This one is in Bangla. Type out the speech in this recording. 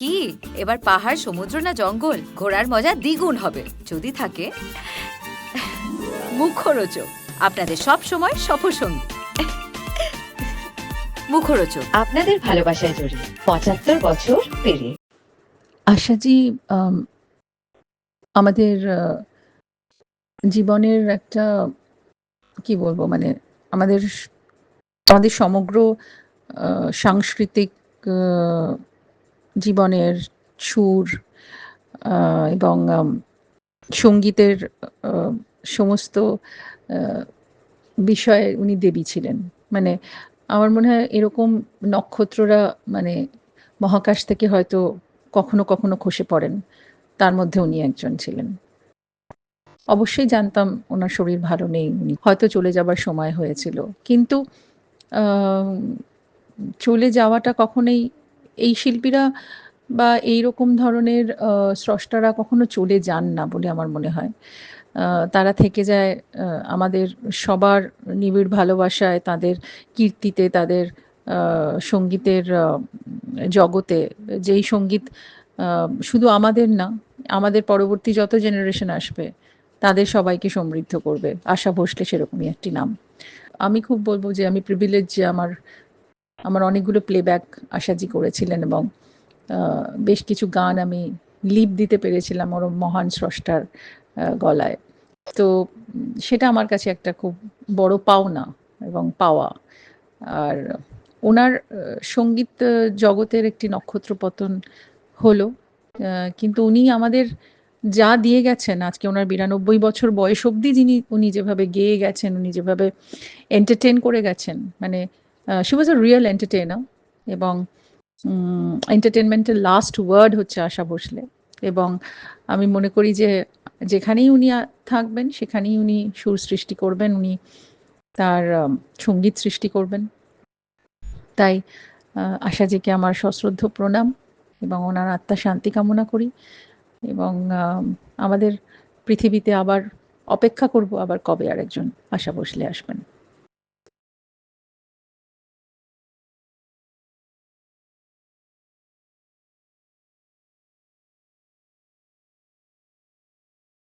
কি এবার পাহাড়, সমুদ্র না জঙ্গল, ঘোরার মজা দ্বিগুণ হবে যদি থাকে মুখরোচক, আপনাদের সব সময় সফরসঙ্গী। মুখরোচক আপনাদের ভালোবাসায় জড়িয়ে ৭৫ বছর পেরিয়ে। আশাজি আমাদের জীবনের একটা কি বলবো, মানে আমাদের আমাদের সমগ্র সাংস্কৃতিক জীবনের সুর এবং সঙ্গীতের সমস্ত বিষয়ে উনি দেবী ছিলেন। মানে আমার মনে হয় এরকম নক্ষত্ররা মানে মহাকাশ থেকে হয়তো কখনো কখনো খসে পড়েন, তার মধ্যে উনি একজন ছিলেন। অবশ্যই জানতাম ওনার শরীর ভালো নেই, উনি হয়তো চলে যাবার সময় হয়েছিল, কিন্তু চলে যাওয়াটা কখনোই এই শিল্পীরা বা এইরকম ধরনের স্রষ্টারা কখনো চলে যান না বলে আমার মনে হয়। তারা থেকে যায় আমাদের সবার নিবিড় ভালোবাসায়, তাদের কীর্তিতে, তাদের সঙ্গীতের জগতে, যেই সঙ্গীত শুধু আমাদের না, আমাদের পরবর্তী যত জেনারেশন আসবে তাদের সবাইকে সমৃদ্ধ করবে। আশা ভোসলে সেরকমই একটি নাম। আমি খুব বলব যে আমি প্রিভিলেজ যে আমার আমার অনেকগুলো প্লেব্যাক আশাজি করেছিলেন এবং বেশ কিছু গান আমি লিপ দিতে পেরেছিলাম ওর মহান স্রষ্টার গলায়। তো সেটা আমার কাছে একটা খুব বড় পাওনা এবং পাওয়া। আর ওনার সঙ্গীত জগতের একটি নক্ষত্রপতন হলো, কিন্তু উনি আমাদের যা দিয়ে গেছেন, আজকে ওনার ৯২ বছর বয়স অবধি উনি যেভাবে গেয়ে গেছেন, উনি যেভাবে এন্টারটেন করে গেছেন, মানে she was a real entertainer. এবং এন্টারটেনমেন্টের লাস্ট ওয়ার্ড হচ্ছে আশা ভোসলে। এবং আমি মনে করি যে যেখানেই উনি থাকবেন সেখানেই উনি সুর সৃষ্টি করবেন, উনি তার সঙ্গীত সৃষ্টি করবেন। তাই আশাজিকে আমার সশ্রদ্ধ প্রণাম এবং ওনার আত্মার শান্তি কামনা করি। এবং আমাদের পৃথিবীতে আবার অপেক্ষা করব আবার কবে আরেকজন আশা ভোসলে আসবেন।